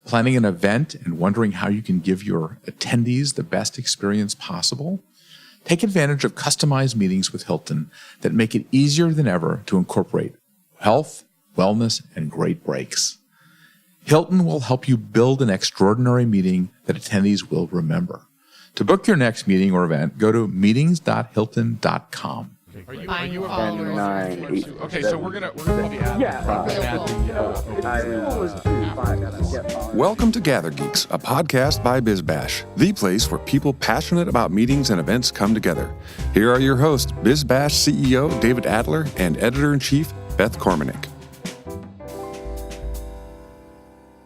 Planning an event and wondering how you can give your attendees the best experience possible? Take advantage of customized meetings with Hilton that make it easier than ever to incorporate health, wellness, and great breaks. Hilton will help you build an extraordinary meeting that attendees will remember. To book your next meeting or event, go to meetings.hilton.com. Are you followers? Okay, so we're gonna probably add. Welcome to Gather Geeks, a podcast by BizBash, the place where people passionate about meetings and events come together. Here are your hosts, BizBash CEO David Adler and Editor-in-Chief Beth Kormanik.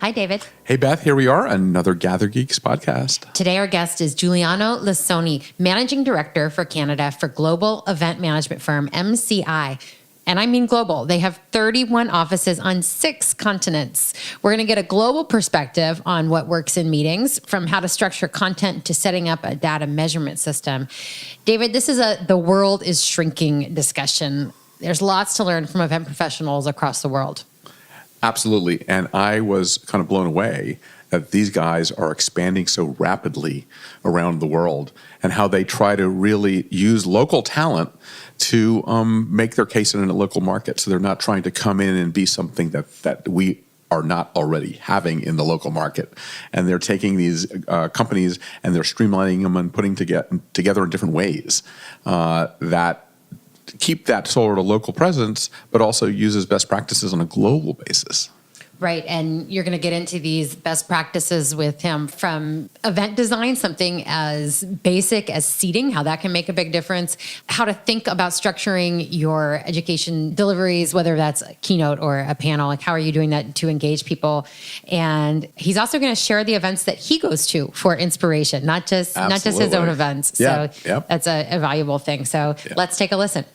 Hi, David. Hey, Beth, here we are, another Gather Geeks podcast. Today, our guest is Giuliano Lissoni, Managing Director for Canada for global event management firm MCI. And I mean global. They have 31 offices on 6 continents. We're going to get a global perspective on what works in meetings, from how to structure content to setting up a data measurement system. David, this is the world is shrinking discussion. There's lots to learn from event professionals across the world. Absolutely. And I was kind of blown away that these guys are expanding so rapidly around the world and how they try to really use local talent to make their case in a local market. So they're not trying to come in and be something that we are not already having in the local market. And they're taking these companies and they're streamlining them and putting together in different ways that keep that sort of local presence, but also uses best practices on a global basis. Right, and you're going to get into these best practices with him, from event design, something as basic as seating, how that can make a big difference, how to think about structuring your education deliveries, whether that's a keynote or a panel, like how are you doing that to engage people. And he's also going to share the events that he goes to for inspiration, not just his own events. Yeah. So that's a valuable thing. So let's take a listen.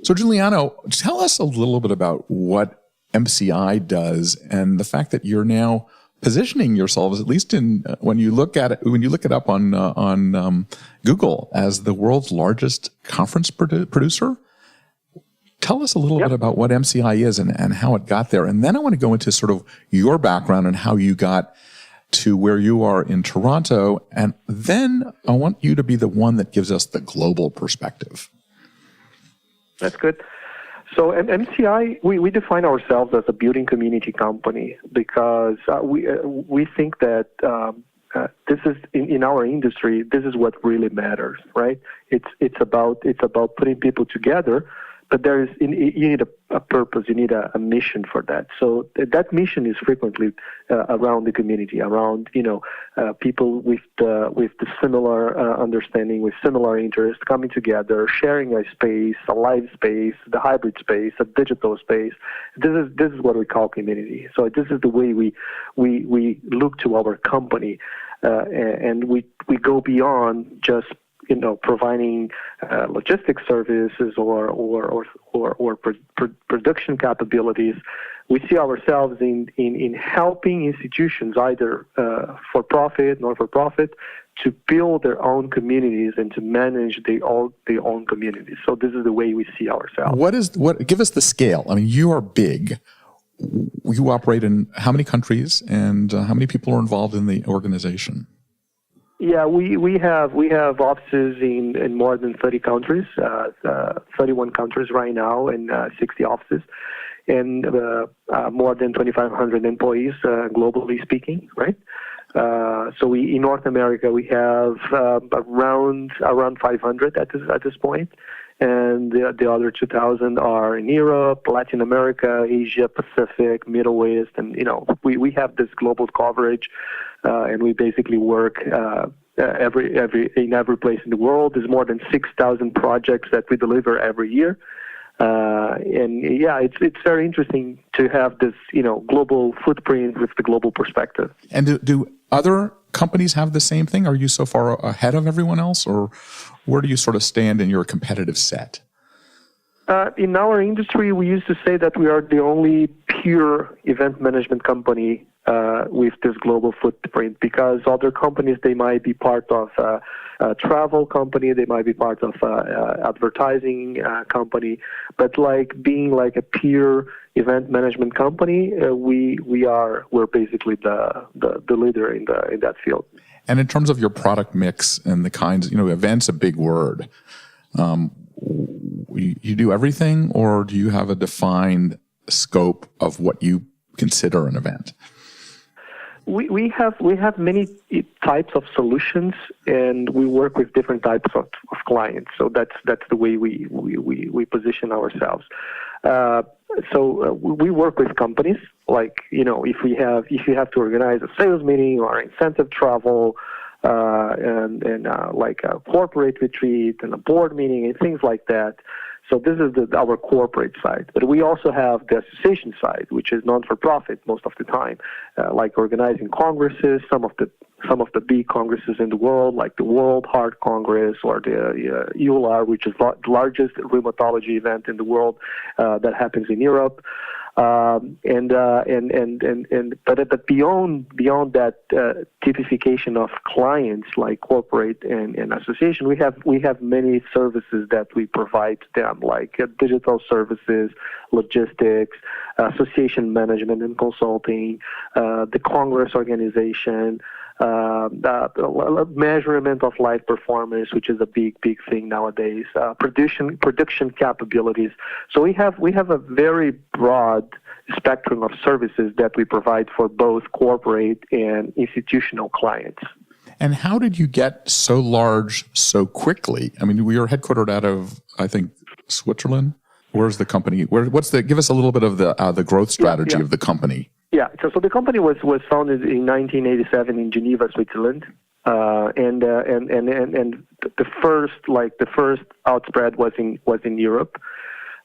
So Giuliano, tell us a little bit about what MCI does and the fact that you're now positioning yourselves, at least in when you look it up on Google, as the world's largest conference producer. Tell us a little bit about what MCI is and how it got there. And then I want to go into sort of your background and how you got to where you are in Toronto. And then I want you to be the one that gives us the global perspective. That's good. So at MCI, we define ourselves as a building community company because we think that this is in our industry. This is what really matters, right? It's about putting people together, but you need a purpose, you need a mission for that. So that mission is frequently around the community, around people with the similar understanding, with similar interests, coming together, sharing a space, a live space, the hybrid space, a digital space. This is what we call community. So this is the way we look to our company, and we go beyond just providing logistics services or production capabilities. We see ourselves in helping institutions, either for profit, not for profit, to build their own communities and to manage their own communities. So this is the way we see ourselves. Give us the scale. I mean, you are big. You operate in how many countries, and how many people are involved in the organization? Yeah, we have offices in more than 30 countries, 31 countries right now, and 60 offices, and more than 2,500 employees, globally speaking, right? So in North America we have around 500 at this point, and the other 2,000 are in Europe, Latin America, Asia Pacific, Middle East, and we have this global coverage. And we basically work in every place in the world. There's more than 6,000 projects that we deliver every year. It's very interesting to have this, global footprint with the global perspective. And do other companies have the same thing? Are you so far ahead of everyone else, or where do you sort of stand in your competitive set? In our industry, we used to say that we are the only pure event management company with this global footprint, because other companies, they might be part of a travel company, they might be part of advertising company, but like being like a pure event management company, we're basically the leader in that field. And in terms of your product mix and the kinds, event's a big word. You do everything, or do you have a defined scope of what you consider an event? We have many types of solutions, and we work with different types of clients. So that's the way we position ourselves. So we work with companies, like, if you have to organize a sales meeting or incentive travel, and like a corporate retreat and a board meeting and things like that. So this is our corporate side. But we also have the association side, which is non-for-profit most of the time, like organizing congresses, some of the big congresses in the world, like the World Heart Congress or the EULAR, which is the largest rheumatology event in the world that happens in Europe. But beyond that typification of clients like corporate and association, we have many services that we provide to them, like digital services, logistics, association management and consulting, the Congress organization, the measurement of live performance, which is a big thing nowadays, production capabilities. So we have a very broad spectrum of services that we provide for both corporate and institutional clients. And how did you get so large so quickly? I mean, we are headquartered out of, I think, Switzerland. Where's the company? Give us a little bit of the growth strategy of the company. Yeah, so the company was founded in 1987 in Geneva, Switzerland, and the first outspread was in Europe,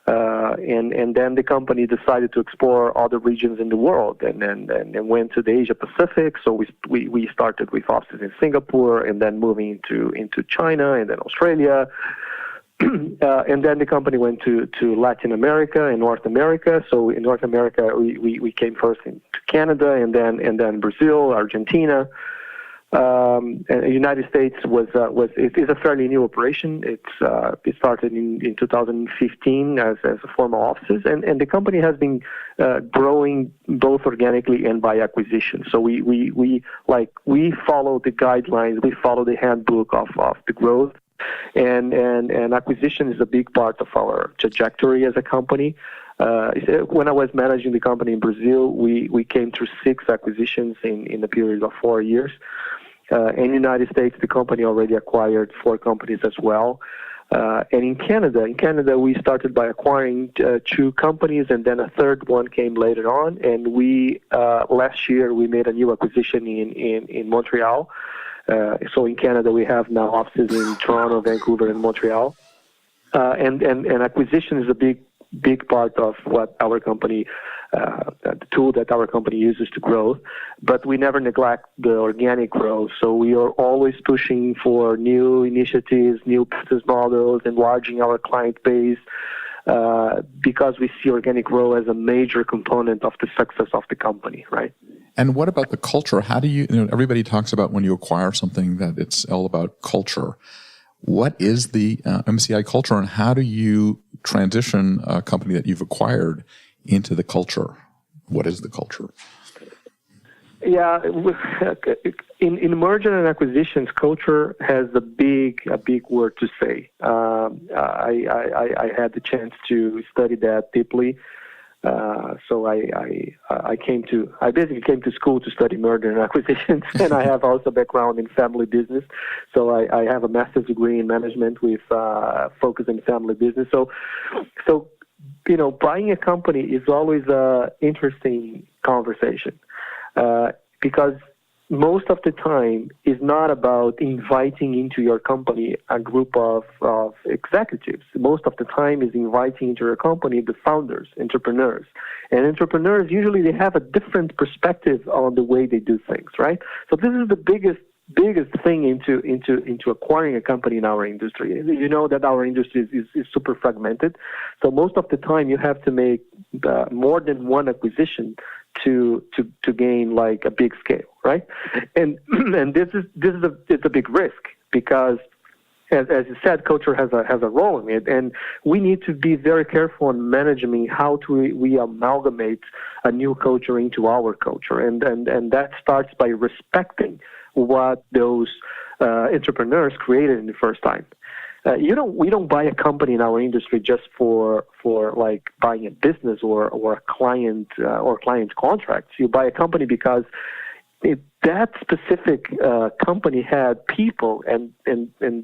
and then the company decided to explore other regions in the world, and went to the Asia Pacific. So we started with offices in Singapore, and then moving into China, and then Australia. And then the company went to Latin America and North America. So in North America, we came first into Canada, and then Brazil, Argentina. And the United States it is a fairly new operation. It started in 2015 as a formal offices, and the company has been growing both organically and by acquisition. So we follow the guidelines, we follow the handbook of the growth. And acquisition is a big part of our trajectory as a company. When I was managing the company in Brazil, we came through 6 acquisitions in a period of 4 years. In the United States, the company already acquired 4 companies as well. And in Canada, we started by acquiring 2 companies, and then a third one came later on. And last year we made a new acquisition in Montreal. So in Canada, we have now offices in Toronto, Vancouver, and Montreal. And acquisition is a big part of what our company, the tool that our company uses to grow. But we never neglect the organic growth. So we are always pushing for new initiatives, new business models, enlarging our client base, because we see organic growth as a major component of the success of the company, right? And what about the culture? How do you everybody talks about when you acquire something that it's all about culture. What is the MCI culture, and how do you transition a company that you've acquired into the culture? What is the culture? Yeah, in merger and acquisitions, culture has a big word to say. I had the chance to study that deeply. So I basically came to school to study merger and acquisitions, and I have also background in family business. So I have a master's degree in management with focus in family business. So buying a company is always a interesting conversation, because most of the time is not about inviting into your company a group of executives. Most of the time is inviting into your company the founders, entrepreneurs. And entrepreneurs, usually they have a different perspective on the way they do things, right? So this is the biggest thing into acquiring a company in our industry. You know that our industry is super fragmented. So most of the time you have to make more than one acquisition to gain like a big scale, right? And this is it's a big risk because, as you said, culture has a role in it, and we need to be very careful in managing how we amalgamate a new culture into our culture, and that starts by respecting what those entrepreneurs created in the first time. We don't buy a company in our industry just for like buying a business or a client or client contracts. You buy a company because that specific company had people, and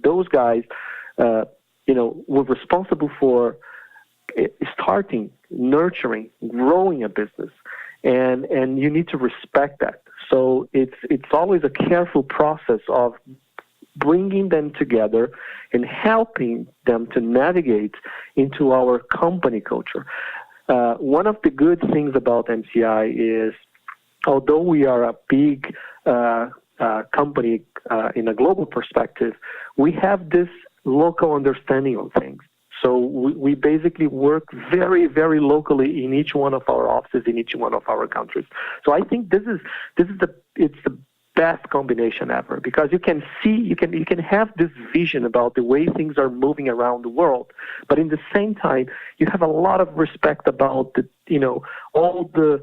those guys, were responsible for starting, nurturing, growing a business, and you need to respect that. So it's always a careful process of bringing them together and helping them to navigate into our company culture. One of the good things about MCI is, although we are a big company in a global perspective, we have this local understanding of things. So we basically work very, very locally in each one of our offices, in each one of our countries. So I think it's the best combination ever, because you can see, you can have this vision about the way things are moving around the world, but in the same time you have a lot of respect about all the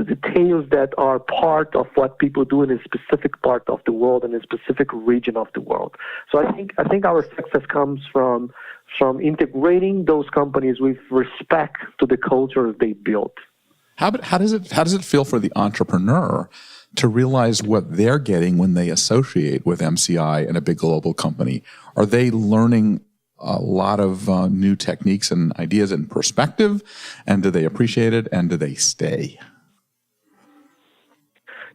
details that are part of what people do in a specific part of the world and a specific region of the world. So I think our success comes from integrating those companies with respect to the culture they built. How does it feel for the entrepreneur to realize what they're getting when they associate with MCI and a big global company? Are they learning a lot of new techniques and ideas and perspective, and do they appreciate it, and do they stay?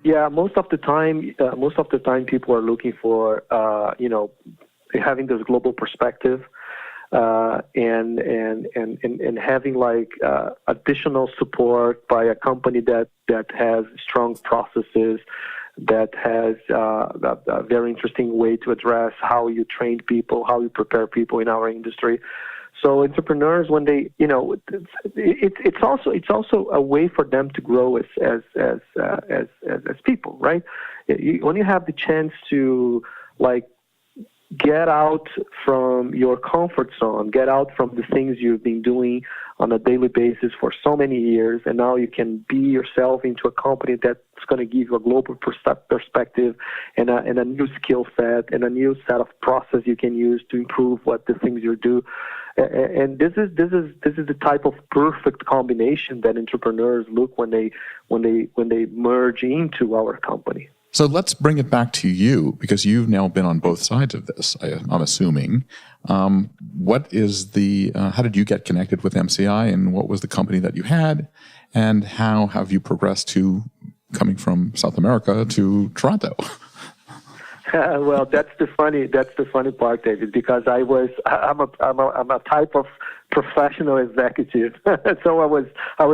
Yeah, most of the time people are looking for having this global perspective, and having like additional support by a company that has strong processes, that has a very interesting way to address how you train people, how you prepare people in our industry. So entrepreneurs, when they, it's also a way for them to grow as people, right? When you have the chance to like get out from your comfort zone, get out from the things you've been doing on a daily basis for so many years, and now you can be yourself into a company that's going to give you a global perspective and a new skill set and a new set of process you can use to improve what the things you do. And this is the type of perfect combination that entrepreneurs look when they merge into our company. So let's bring it back to you, because you've now been on both sides of this, I'm assuming. What is how did you get connected with MCI, and what was the company that you had, and how have you progressed to coming from South America to Toronto? Well, that's the funny part, David, because I'm a type of professional executive. So I was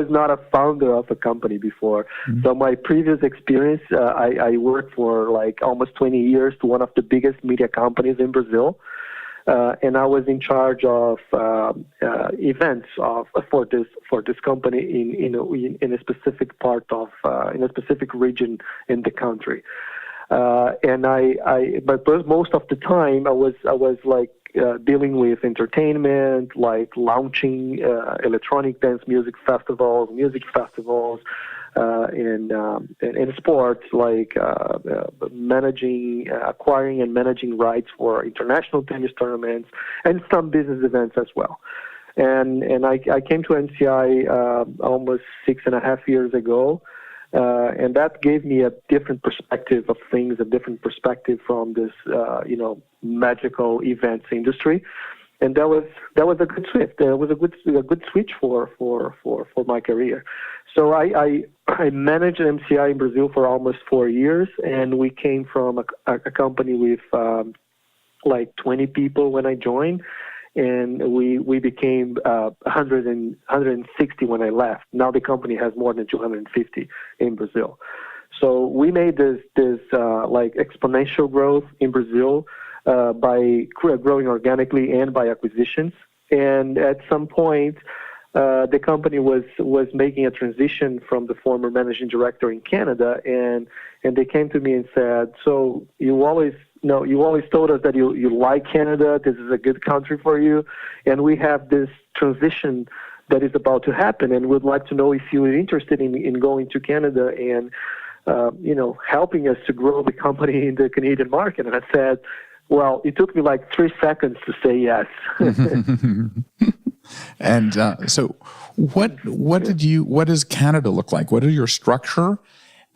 not a founder of a company before. Mm-hmm. So my previous experience, I worked for like almost 20 years to one of the biggest media companies in Brazil. And I was in charge of events for this company in a specific part of in a specific region in the country. But most of the time I was like dealing with entertainment, like launching electronic dance music festivals, in sports, like acquiring and managing rights for international tennis tournaments and some business events as well. And I came to MCI almost 6.5 years ago. And that gave me a different perspective of things, a different perspective from this, magical events industry, and that was a good switch. That was a good switch for my career. So I managed MCI in Brazil for almost 4 years, and we came from a company with like 20 people when I joined. And we became 160 when I left. Now the company has more than 250 in Brazil. So we made this like exponential growth in Brazil by growing organically and by acquisitions. And at some point, the company was making a transition from the former managing director in Canada, and they came to me and said, "So you always told us that you like Canada. This is a good country for you, and we have this transition that is about to happen, and we'd like to know if you are interested in going to Canada and helping us to grow the company in the Canadian market." And I said, well, it took me like 3 seconds to say yes. And so what does Canada look like? What is your structure?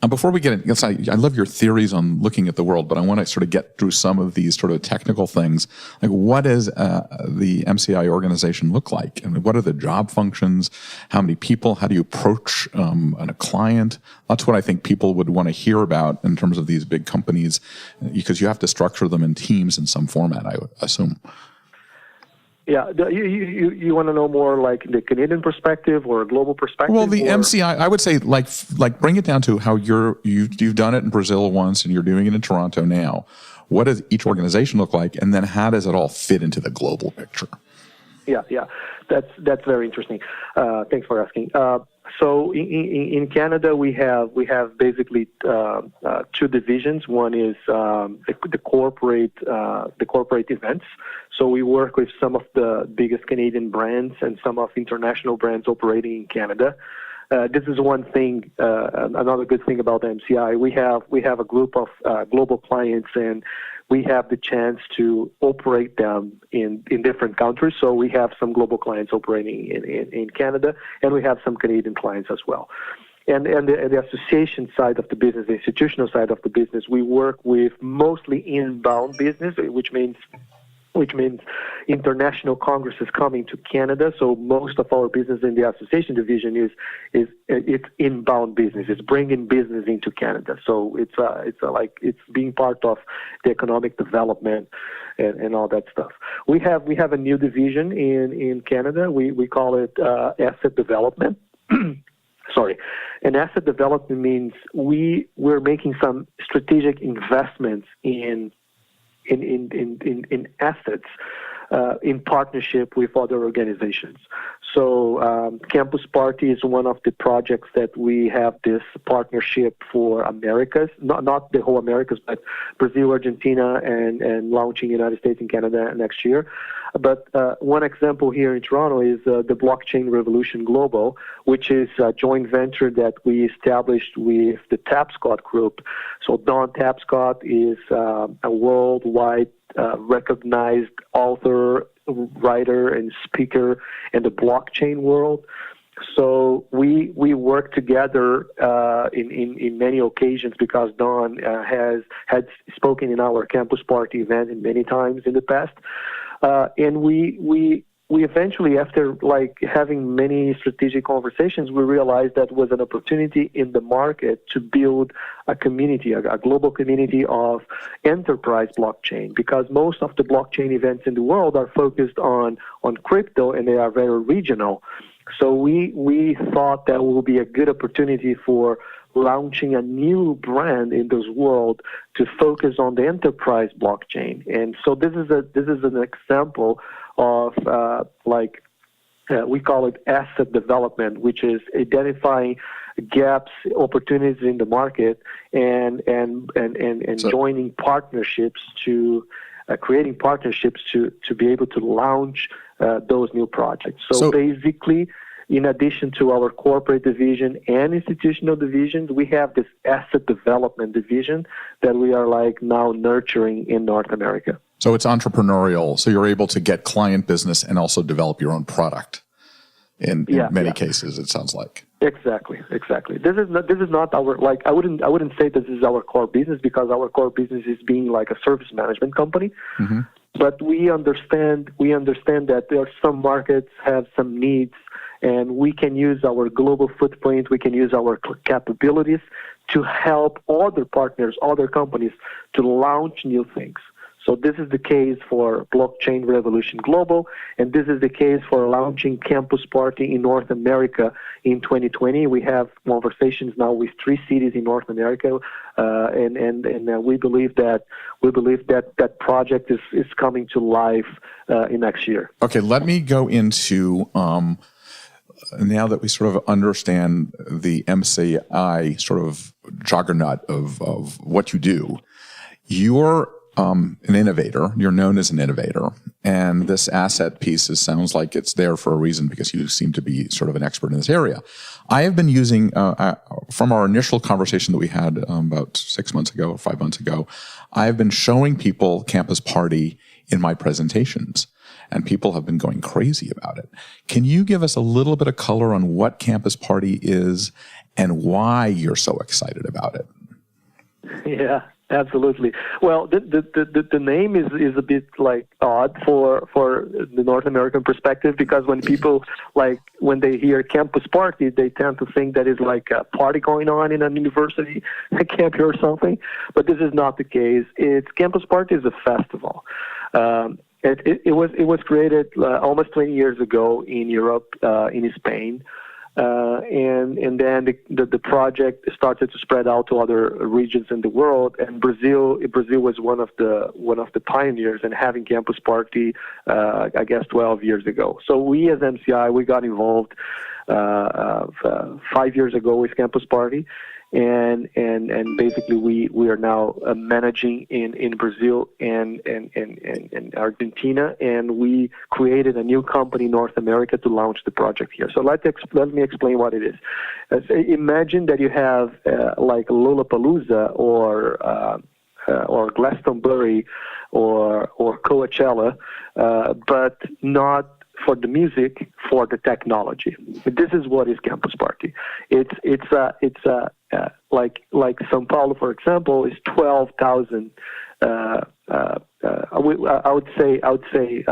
Before we get in, I love your theories on looking at the world, but I want to sort of get through some of these sort of technical things. Like, what does the MCI organization look like? And what are the job functions? How many people? How do you approach a client? That's what I think people would want to hear about in terms of these big companies, because you have to structure them in teams in some format, I would assume. Yeah, you want to know more like the Canadian perspective or a global perspective? Well, the MCI, I would say like bring it down to how you've done it in Brazil once and you're doing it in Toronto now. What does each organization look like, and then how does it all fit into the global picture? Yeah, that's very interesting. Thanks for asking. So in Canada, we have basically two divisions. One is the corporate events. So we work with some of the biggest Canadian brands and some of international brands operating in Canada. This is one thing. Another good thing about the MCI, we have a group of global clients, and we have the chance to operate them in different countries. So we have some global clients operating in Canada, and we have some Canadian clients as well. And the association side of the business, the institutional side of the business, we work with mostly inbound business, which means international congresses coming to Canada. So most of our business in the association division is inbound business. It's bringing business into Canada. So it's being part of the economic development and all that stuff. We have a new division in Canada. We call it asset development. Sorry. And asset development means we're making some strategic investments in assets in partnership with other organizations. So Campus Party is one of the projects that we have this partnership for Americas, not the whole Americas, but Brazil, Argentina, and launching United States and Canada next year. But one example here in Toronto is the Blockchain Revolution Global, which is a joint venture that we established with the Tapscott Group. So Don Tapscott is a worldwide recognized author, writer, and speaker in the blockchain world. So we work together in many occasions because Don had spoken in our Campus Party event many times in the past. And we eventually, after having many strategic conversations, we realized that was an opportunity in the market to build a community, a global community of enterprise blockchain, because most of the blockchain events in the world are focused on crypto, and they are very regional. So we thought that would be a good opportunity for launching a new brand in this world to focus on the enterprise blockchain. And so this is an example of we call it asset development, which is identifying gaps, opportunities in the market, and joining partnerships to creating partnerships to be able to launch those new projects. So basically, in addition to our corporate division and institutional divisions, we have this asset development division that we are now nurturing in North America. So it's entrepreneurial. So you're able to get client business and also develop your own product in many cases, it sounds like. Exactly. This is not our, I wouldn't say this is our core business, because our core business is being like a service management company. Mm-hmm. But we understand that there are some markets have some needs, and we can use our global footprint, we can use our capabilities to help other partners, other companies to launch new things. So this is the case for Blockchain Revolution Global, and this is the case for launching Campus Party in North America in 2020. We have conversations now with 3 cities in North America, and we believe that project is coming to life in next year. Okay, let me go into now that we sort of understand the MCI sort of juggernaut of what you do, you're an innovator. You're known as an innovator. And this asset piece sounds like it's there for a reason because you seem to be sort of an expert in this area. I have been using, from our initial conversation that we had about 6 months ago or 5 months ago, I've been showing people Campus Party in my presentations. And people have been going crazy about it. Can you give us a little bit of color on what Campus Party is and why you're so excited about it? Yeah, absolutely. Well, the name is a bit like odd for the North American perspective, because when people when they hear Campus Party, they tend to think that it's like a party going on in a university, a campus or something. But this is not the case. Campus Party is a festival. It was created almost 20 years ago in Europe, in Spain, and then the project started to spread out to other regions in the world. And Brazil was one of the pioneers in having Campus Party, I guess 12 years ago. So we as MCI, we got involved 5 years ago with Campus Party. And basically we are now managing in Brazil and Argentina, and we created a new company in North America to launch the project here. So let me explain what it is. Imagine that you have like Lollapalooza or Glastonbury or Coachella, but not for the music, for the technology. This is what is Campus Party. It's like São Paulo, for example, is 12,000. I would say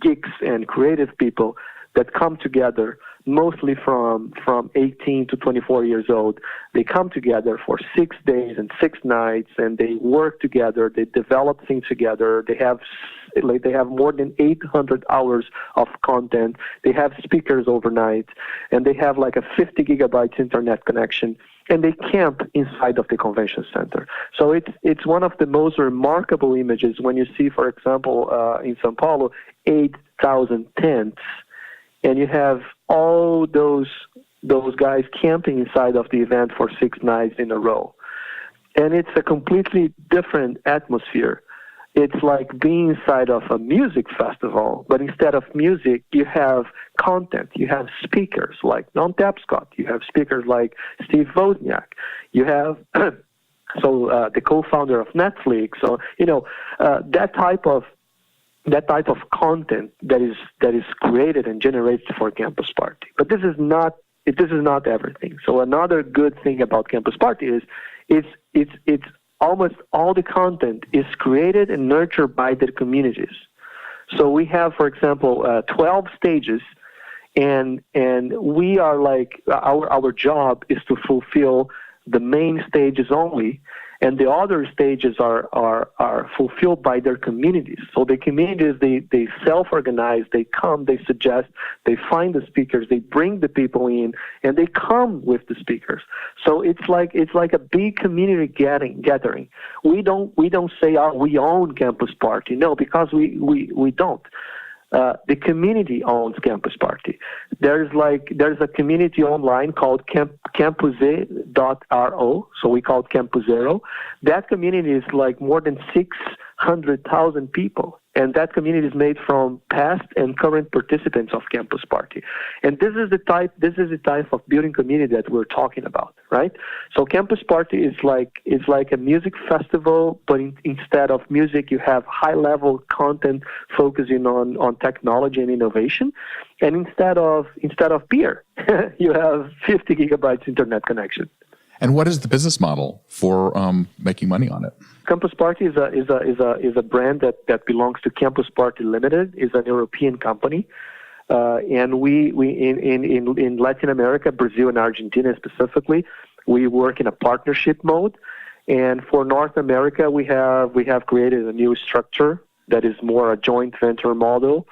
geeks and creative people that come together, mostly from 18 to 24 years old. They come together for 6 days and 6 nights, and they work together. They develop things together. They have more than 800 hours of content. They have speakers overnight, and they have like a 50 gigabytes internet connection, and they camp inside of the convention center. So it's one of the most remarkable images when you see, for example, in São Paulo, 8,000 tents, and you have all those guys camping inside of the event for 6 nights in a row. And it's a completely different atmosphere. It's like being inside of a music festival, but instead of music, you have content. You have speakers like Don Tapscott. You have speakers like Steve Wozniak. You have the co-founder of Netflix. So that type of content that is created and generated for Campus Party. But this is not everything. So another good thing about Campus Party is it's almost all the content is created and nurtured by the communities. So we have, for example, 12 stages, and we are like our job is to fulfill the main stages only, and the other stages are fulfilled by their communities. So the communities, they self-organize, they come, they suggest, they find the speakers, they bring the people in, and they come with the speakers. So it's like a big community gathering. We don't say, we own Campus Party. No, because we don't. The community owns Campus Party. There's a community online called campuse.ro, so we call it Campusero. That community is like more than 600,000 people, and that community is made from past and current participants of Campus Party. And this is the type of building community that we're talking about, right? So Campus Party is like a music festival, but instead of music, you have high-level content focusing on technology and innovation. And instead of beer, you have 50 gigabytes internet connection. And what is the business model for making money on it? Campus Party is a brand that belongs to Campus Party Limited. It's an European company, and we in Latin America, Brazil and Argentina specifically, we work in a partnership mode. And for North America, we have created a new structure that is more a joint venture model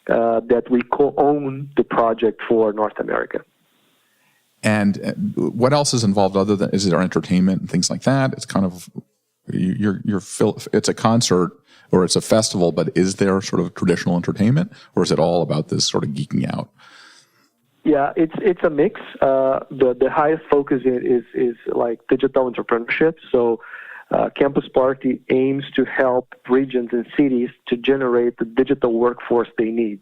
that we co-own the project for North America. And what else is involved other than, is there entertainment and things like that? It's kind of, it's a concert or it's a festival, but is there sort of traditional entertainment, or is it all about this sort of geeking out? Yeah, it's a mix. The highest focus is like digital entrepreneurship. So Campus Party aims to help regions and cities to generate the digital workforce they need.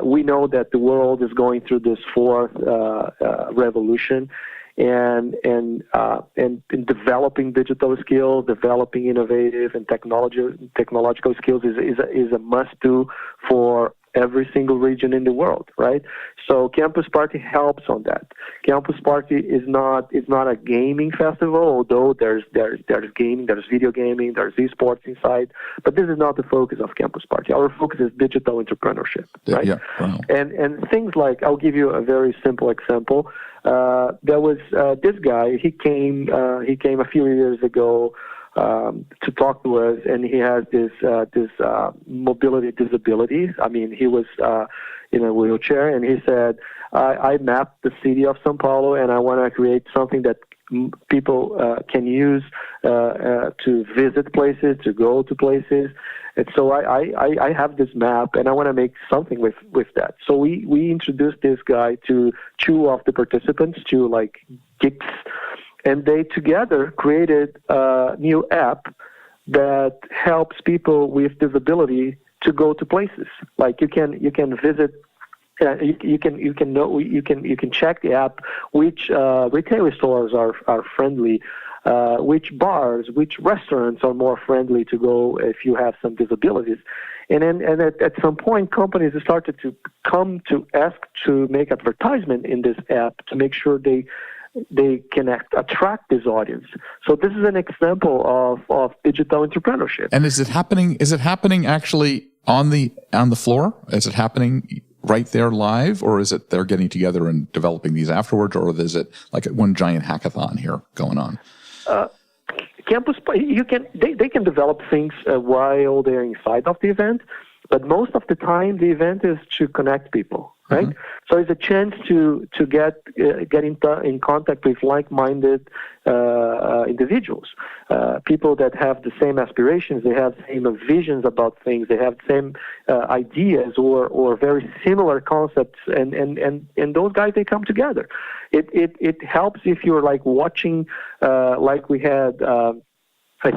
We know that the world is going through this fourth revolution, and in developing digital skills, developing innovative and technological skills is a must-do for every single region in the world, right? So Campus Party helps on that. Campus Party is not a gaming festival, although there's gaming, there's video gaming, there's esports inside, but this is not the focus of Campus Party. Our focus is digital entrepreneurship, right? Yeah, wow. And things like, I'll give you a very simple example. There was this guy. He came a few years ago to talk to us, and he has this mobility disability. I mean, he was in a wheelchair, and he said, I mapped the city of São Paulo, and I want to create something that people can use to visit places, to go to places. And so I have this map, and I want to make something with that. So we introduced this guy to two of the participants, to like geeks, and they together created a new app that helps people with disability to go to places. Like you can visit. You can check the app which retail stores are friendly, which bars, which restaurants are more friendly to go if you have some disabilities, and at some point companies started to come to ask to make advertisement in this app to make sure they can attract this audience. So this is an example of digital entrepreneurship. And is it happening actually on the floor? Is it happening right there live, or is it they're getting together and developing these afterwards, or is it like one giant hackathon here going on? They can develop things while they're inside of the event, but most of the time the event is to connect people, right? Mm-hmm. So it's a chance to get in contact with like-minded individuals, people that have the same aspirations, they have the same visions about things, they have the same ideas or very similar concepts, and those guys, they come together. It helps if you're like watching, like we had a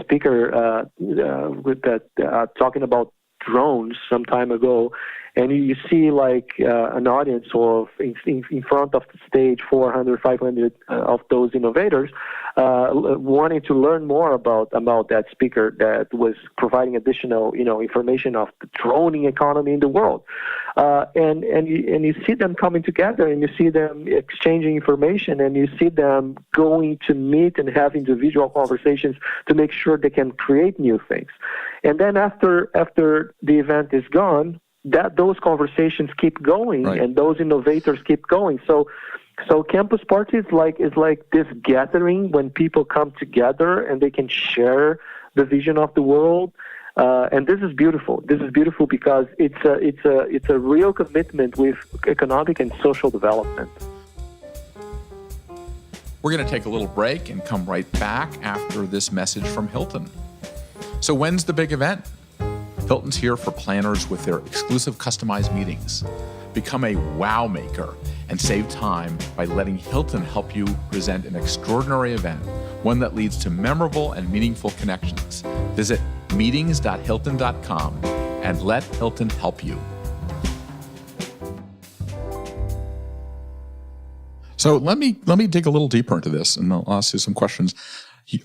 speaker with that talking about drones some time ago, and you see like an audience of in front of the stage 400, 500 of those innovators wanting to learn more about that speaker that was providing additional information of the droning economy in the world, and you see them coming together, and you see them exchanging information, and you see them going to meet and have individual conversations to make sure they can create new things. And then after the event is gone, those conversations keep going, right, and those innovators keep going. So Campus Party is like this gathering when people come together and they can share the vision of the world. And this is beautiful. This is beautiful because it's a real commitment with economic and social development. We're going to take a little break and come right back after this message from Hilton. So when's the big event? Hilton's here for planners with their exclusive customized meetings. Become a wow maker and save time by letting Hilton help you present an extraordinary event, one that leads to memorable and meaningful connections. Visit meetings.hilton.com and let Hilton help you. So let me dig a little deeper into this, and I'll ask you some questions.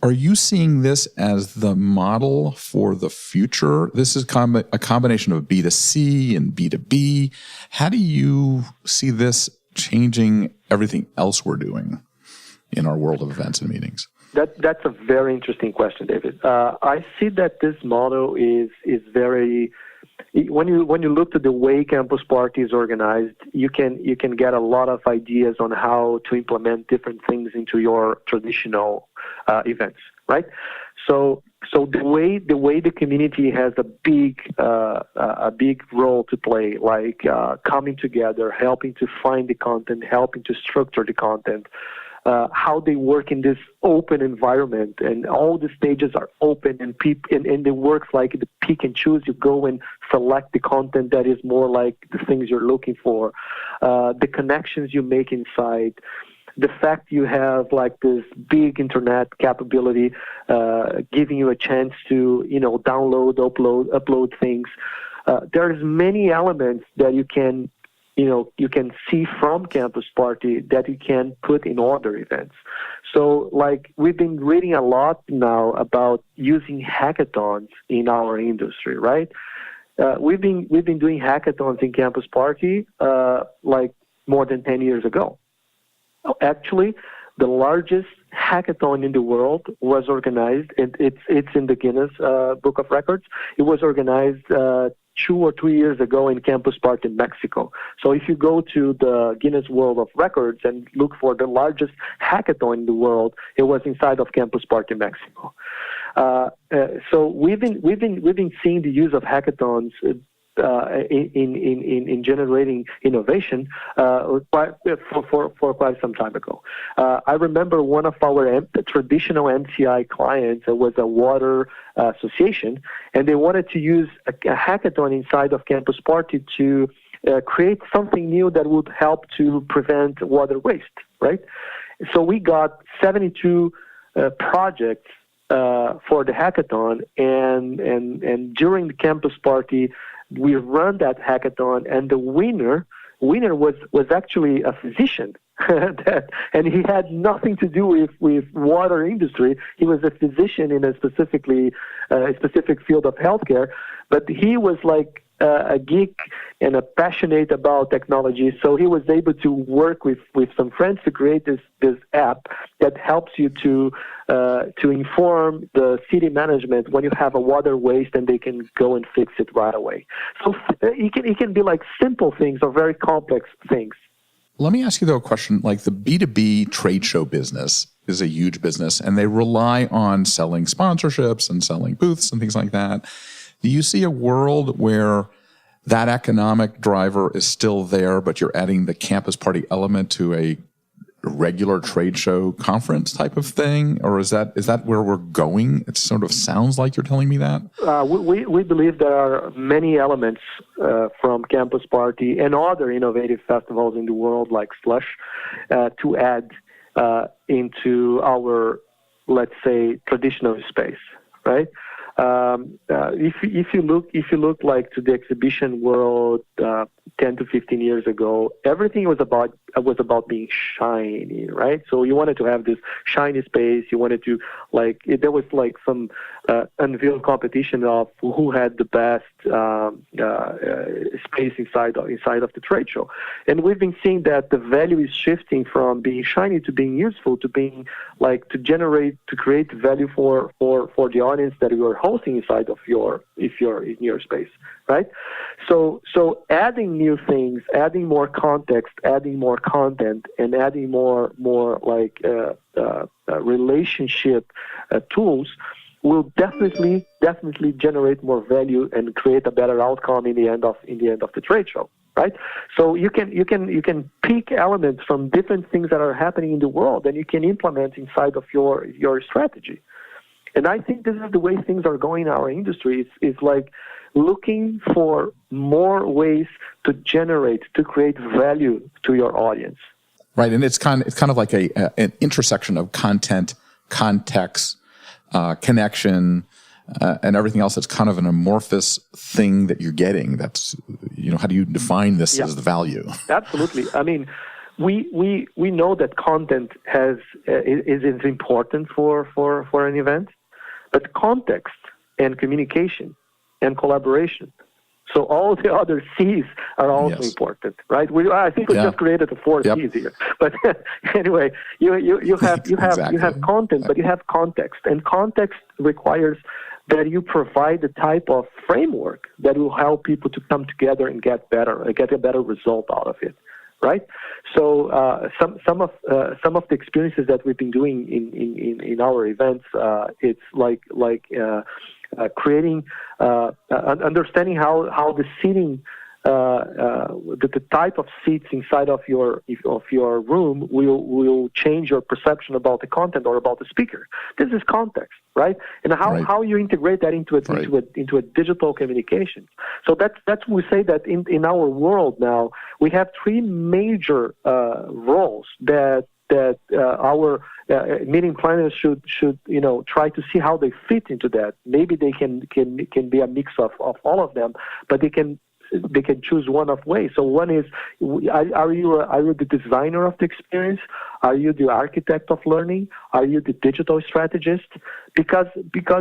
Are you seeing this as the model for the future? This is a combination of B2C and B2B. How do you see this changing everything else we're doing in our world of events and meetings? That's a very interesting question, David. I see that this model is very. When you look at the way Campus Party is organized, you can get a lot of ideas on how to implement different things into your traditional events, right? So the way the community has a big role to play, like coming together, helping to find the content, helping to structure the content, how they work in this open environment, and all the stages are open, and and it works like the pick and choose. You go and select the content that is more like the things you're looking for, the connections you make inside, the fact you have like this big internet capability, giving you a chance to, download, upload things. There's many elements that you can see from Campus Party that you can put in other events. So, like, we've been reading a lot now about using hackathons in our industry, right? We've been doing hackathons in Campus Party like more than 10 years ago. Actually, the largest hackathon in the world was organized, and it's in the Guinness Book of Records. It was organized 2 or 3 years ago in Campus Party in Mexico. So if you go to the Guinness World of Records and look for the largest hackathon in the world, it was inside of Campus Party, Mexico. So we've been seeing the use of hackathons in generating innovation for quite some time ago. I remember one of our traditional MCI clients was a water association, and they wanted to use a hackathon inside of Campus Party to create something new that would help to prevent water waste, right? So we got 72 projects for the hackathon, and during the Campus Party, we run that hackathon, and the winner was actually a physician, and he had nothing to do with water industry. He was a physician in a specific field of healthcare, but he was like a geek and a passionate about technology. So he was able to work with some friends to create this app that helps you to inform the city management when you have a water waste, and they can go and fix it right away. So it can be like simple things or very complex things. Let me ask you, though, a question. Like, the B2B trade show business is a huge business, and they rely on selling sponsorships and selling booths and things like that. Do you see a world where that economic driver is still there, but you're adding the Campus Party element to a regular trade show conference type of thing? Or is that where we're going? It sort of sounds like you're telling me that. We believe there are many elements from Campus Party and other innovative festivals in the world like Slush to add into our, let's say, traditional space, right? If you look like to the exhibition world 10 to 15 years ago, everything was about being shiny, right? So you wanted to have this shiny space. You wanted to there was like some unveiled competition of who had the best space inside of the trade show, and we've been seeing that the value is shifting from being shiny to being useful, to being to create value for the audience that you are hosting inside of your space, right? So adding new things, adding more context, adding more content, and adding more relationship tools will definitely generate more value and create a better outcome in the end of the trade show, right? So you can pick elements from different things that are happening in the world, and you can implement inside of your strategy. And I think this is the way things are going in our industry. It's like looking for more ways to create value to your audience. Right, and it's kind of like an intersection of content, context, connection, and everything else. That's kind of an amorphous thing that you're getting. That's, how do you define this as the value? Absolutely. I mean, we know that content is important for an event, but context and communication and collaboration. So all the other C's are also important, right? I think we just created the 4 C's here. But anyway, you have content, but you have context, and context requires that you provide the type of framework that will help people to come together and get a better result out of it, right? So some of the experiences that we've been doing in our events, it's like creating, understanding how the seating the type of seats inside of your room will change your perception about the content or about the speaker. This is context, right? And how you integrate that into a digital communication. So that's we say that in our world now we have three major roles that our meeting planners should try to see how they fit into that. Maybe they can be a mix of all of them, but they can choose one of ways. So one is, are you the designer of the experience? Are you the architect of learning? Are you the digital strategist? Because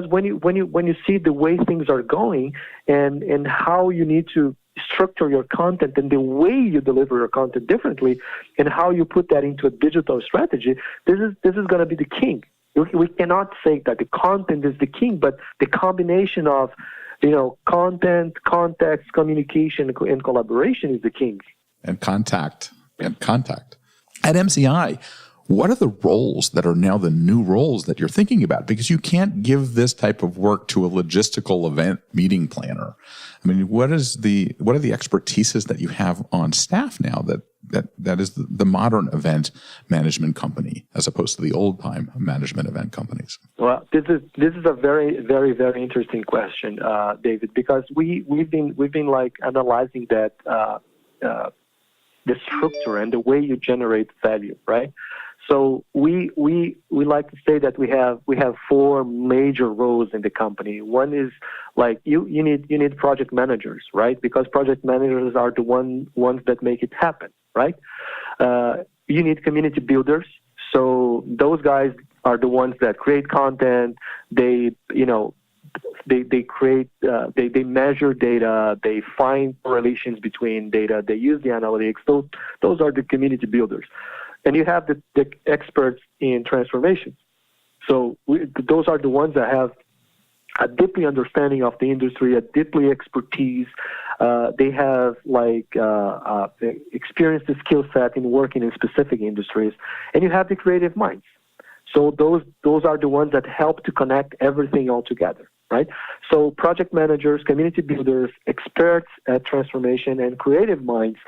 when you see the way things are going and how you need to structure your content and the way you deliver your content differently and how you put that into a digital strategy, this is going to be the king. We cannot say that the content is the king, but the combination of content, context, communication, and collaboration is the king. And contact. At MCI, what are the roles that are now the new roles that you're thinking about? Because you can't give this type of work to a logistical event meeting planner. I mean, what are the expertises that you have on staff now that is the modern event management company as opposed to the old time management event companies? Well, this is a very, very, very interesting question, David, because we've been like analyzing that the structure and the way you generate value, right? So we like to say that we have four major roles in the company. One is like you need project managers, right? Because project managers are the ones that make it happen, right? You need community builders. So those guys are the ones that create content. They create, they measure data, they find correlations between data, they use the analytics. Those are the community builders. And you have the experts in transformation. So those are the ones that have a deeply understanding of the industry, a deeply expertise. They have experienced the skill set in working in specific industries. And you have the creative minds. So those are the ones that help to connect everything all together, right? So project managers, community builders, experts at transformation, and creative minds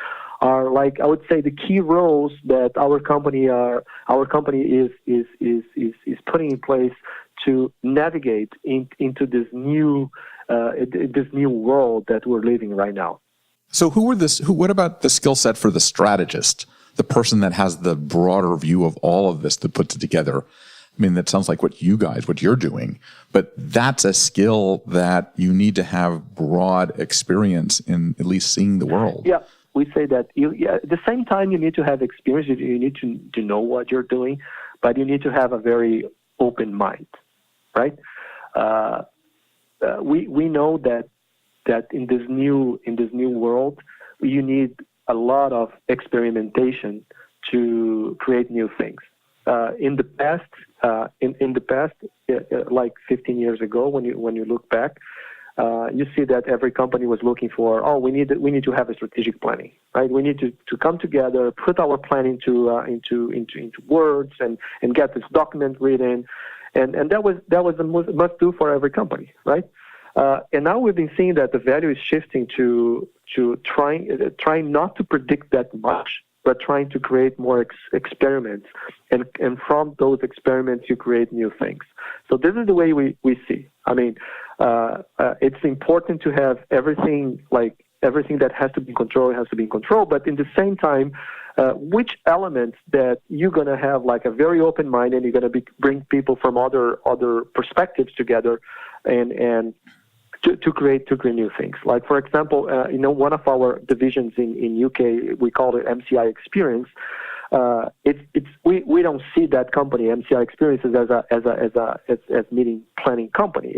are, like, I would say, the key roles that our company is putting in place to navigate into this new world that we're living right now. So what about the skill set for the strategist, the person that has the broader view of all of this that puts it together? I mean, that sounds like what you're doing, but that's a skill that you need to have broad experience in at least seeing the world. Yeah. We say that at the same time you need to have experience, you need to know what you're doing, but you need to have a very open mind, right? We know that in this new world, you need a lot of experimentation to create new things. In the past, like 15 years ago, when you look back, you see that every company was looking for, we need to have a strategic planning, right? We need to come together, put our plan into words, and get this document written, and that was a must do for every company, right? And now we've been seeing that the value is shifting to trying not to predict that much, but trying to create more experiments, and from those experiments you create new things. So this is the way we see. I mean, it's important to have everything that has to be in control, but in the same time, which elements that you're going to have like a very open mind, and you're going to bring people from other perspectives together, and to create new things. Like, for example, one of our divisions in UK, we call it MCI Experience. We don't see that company, MCI Experiences, as meeting planning company.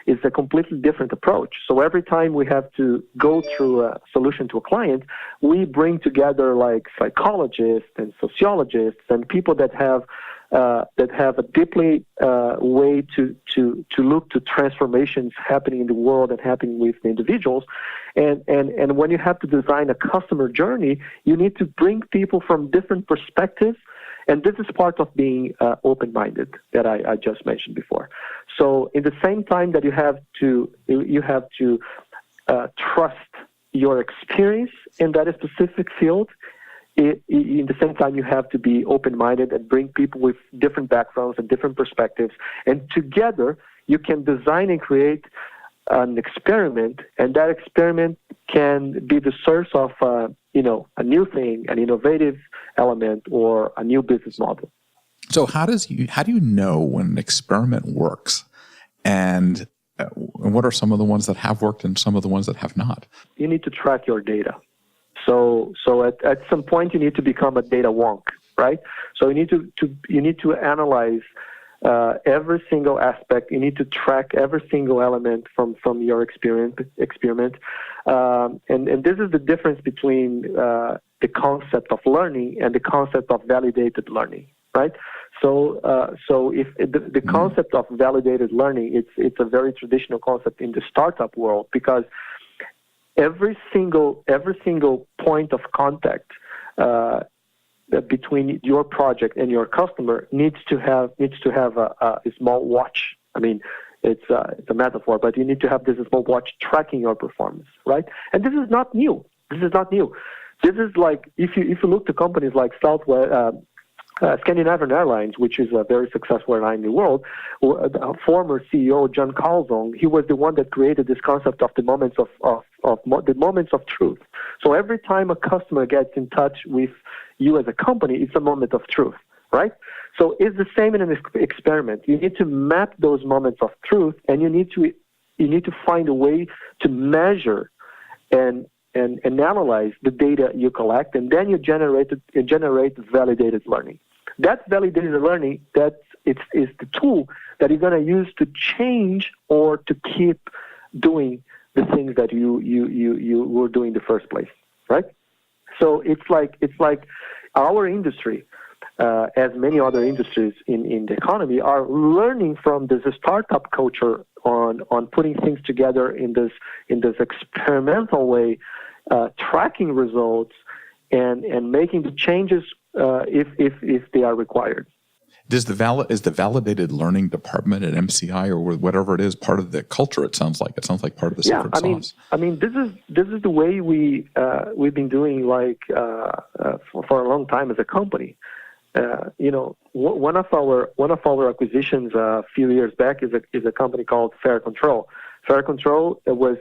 It's a completely different approach. So every time we have to go through a solution to a client, we bring together like psychologists and sociologists and people that have a deeply way to look to transformations happening in the world and happening with the individuals. And when you have to design a customer journey, you need to bring people from different perspectives. And this is part of being open-minded that I just mentioned before. So in the same time that you have to trust your experience in that specific field. In the same time, you have to be open-minded and bring people with different backgrounds and different perspectives. And together, you can design and create an experiment, and that experiment can be the source of a new thing, an innovative element, or a new business model. So how do you know when an experiment works, and what are some of the ones that have worked and some of the ones that have not? You need to track your data. So at some point you need to become a data wonk, right? So you need to analyze every single aspect. You need to track every single element from your experiment. And this is the difference between the concept of learning and the concept of validated learning, right? So if the concept of validated learning, it's a very traditional concept in the startup world, because every single point of contact between your project and your customer needs to have a small watch. I mean, it's a metaphor, but you need to have this small watch tracking your performance, right? And this is not new. This is like if you look to companies like Scandinavian Airlines, which is a very successful airline in the world, former CEO John Carlson, he was the one that created this concept of the moments of truth. So every time a customer gets in touch with you as a company, it's a moment of truth, right? So it's the same in an experiment. You need to map those moments of truth, and you need to find a way to measure and analyze the data you collect, and then you generate validated learning. That validated learning, is the tool that you're going to use to change or to keep doing the things that you were doing in the first place, right? So it's like our industry, as many other industries in the economy, are learning from this startup culture on putting things together in this experimental way, tracking results and making the changes if they are required. Is the validated learning department at MCI or whatever it is part of the culture? It sounds like part of the secret sauce. I mean, this is the way we've been doing for a long time as a company. One of our acquisitions a few years back is a company called Fair Control. Fair Control was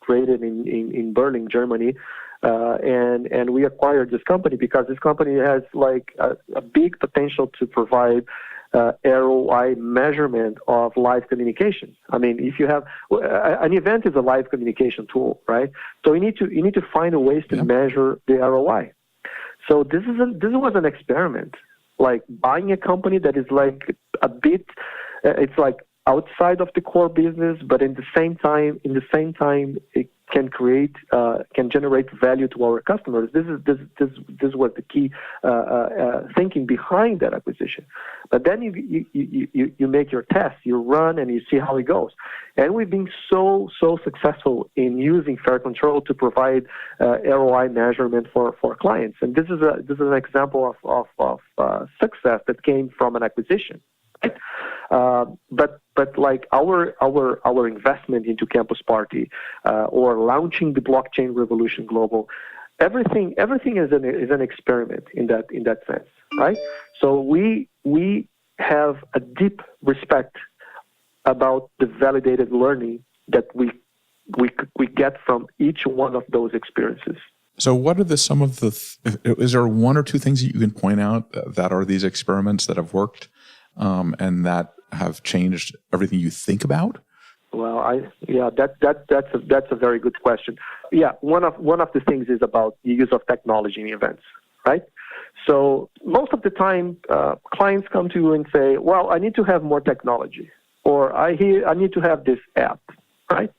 created in Berlin, Germany, and we acquired this company because this company has a big potential to provide ROI measurement of live communication. I mean, if you have an event is a live communication tool, right? So you need to find ways to measure the ROI. So this was an experiment, like buying a company that is like a bit, it's like outside of the core business, but in the same time, it can generate value to our customers. This was the key thinking behind that acquisition. But then you make your test, you run, and you see how it goes. And we've been so successful in using Fair Control to provide ROI measurement for clients. And this is an example of success that came from an acquisition. Right? But like our investment into Campus Party or launching the Blockchain Revolution Global, everything is an experiment in that sense, right? So we have a deep respect about the validated learning that we get from each one of those experiences. So what are some of is there one or two things that you can point out that are these experiments that have worked and that have changed everything you think about? Well, that's a very good question. Yeah, one of the things is about the use of technology in events, right? So most of the time, clients come to you and say, "Well, I need to have more technology," or "I need to have this app," right?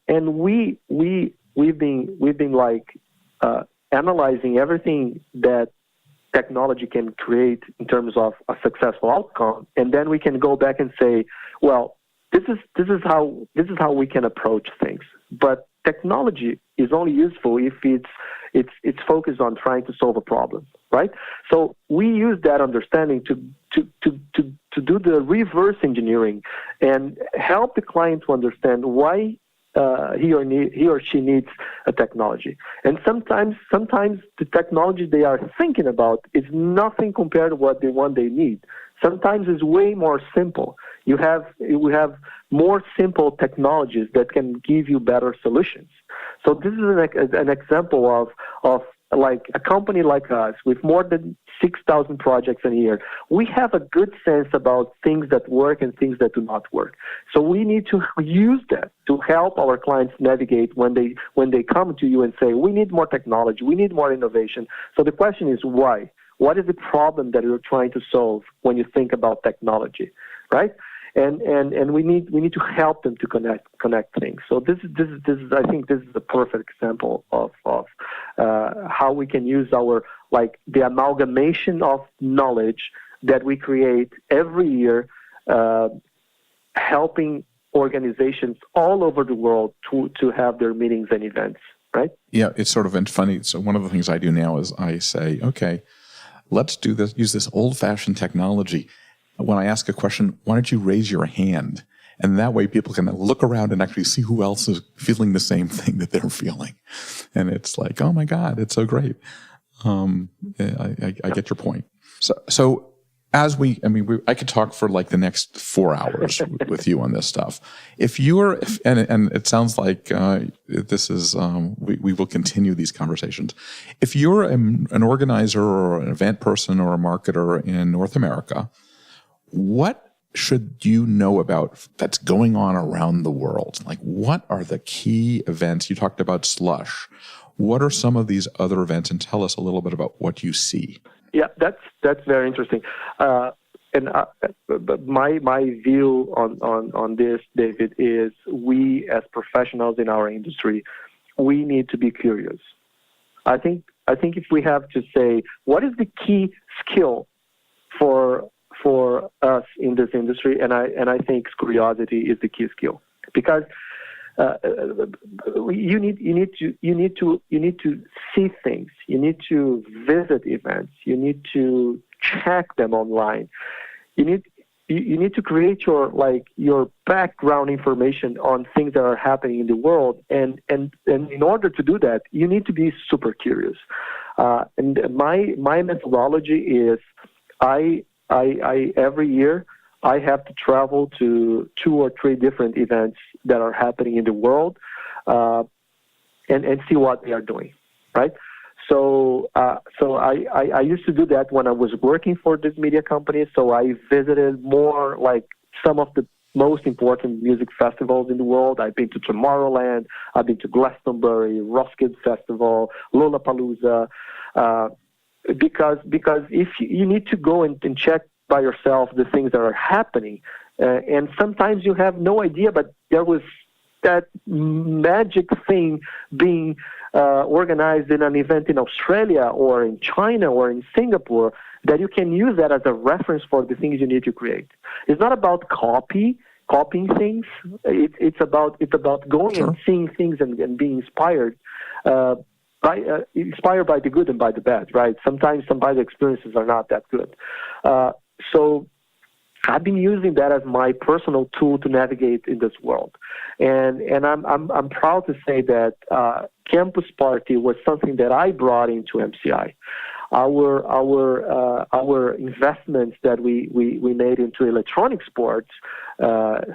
And we've been like analyzing everything that technology can create in terms of a successful outcome, and then we can go back and say, well, this is how we can approach things. But technology is only useful if it's focused on trying to solve a problem, right? So we use that understanding to do the reverse engineering and help the client to understand why he or she needs a technology. And sometimes the technology they are thinking about is nothing compared to what they need. Sometimes it's way more simple. We have more simple technologies that can give you better solutions. So this is an example of like a company like us with more than 6,000 projects a year. We have a good sense about things that work and things that do not work. So we need to use that to help our clients navigate when they come to you and say, we need more technology, we need more innovation. So the question is why? What is the problem that you're trying to solve when you think about technology, right? And we need to help them to connect things. So this is I think this is the perfect example of how we can use the amalgamation of knowledge that we create every year, helping organizations all over the world to have their meetings and events, right? Yeah, it's sort of funny. So one of the things I do now is I say, okay, let's use this old-fashioned technology. When I ask a question, why don't you raise your hand? And that way people can look around and actually see who else is feeling the same thing that they're feeling. And it's like, oh my God, it's so great. I get your point. So as I could talk for like the next 4 hours with you on this stuff. And it sounds like this is, we will continue these conversations. If you're an organizer or an event person or a marketer in North America, what should you know about that's going on around the world? Like, what are the key events? You talked about Slush. What are some of these other events? And tell us a little bit about what you see. Yeah, that's very interesting. But my view on this, David, is we as professionals in our industry, we need to be curious. I think if we have to say what is the key skill for us in this industry, and I think curiosity is the key skill, because you need to see things, you need to visit events, you need to check them online, you need to create your background information on things that are happening in the world, and in order to do that, you need to be super curious. And my methodology is I every year I have to travel to 2 or 3 different events that are happening in the world, and see what they are doing, right? So I used to do that when I was working for this media company. So I visited more like some of the most important music festivals in the world. I've been to Tomorrowland, I've been to Glastonbury, Roskilde Festival, Lollapalooza, because if you need to go and check by yourself the things that are happening, and sometimes you have no idea, but there was that magic thing being organized in an event in Australia or in China or in Singapore, that you can use that as a reference for the things you need to create. It's not about copying things. It's about going and seeing things and being inspired. Inspired by the good and by the bad, right? Sometimes some bad experiences are not that good. So I've been using that as my personal tool to navigate in this world, and I'm proud to say that Campus Party was something that I brought into MCI. Our investments that we made into electronic sports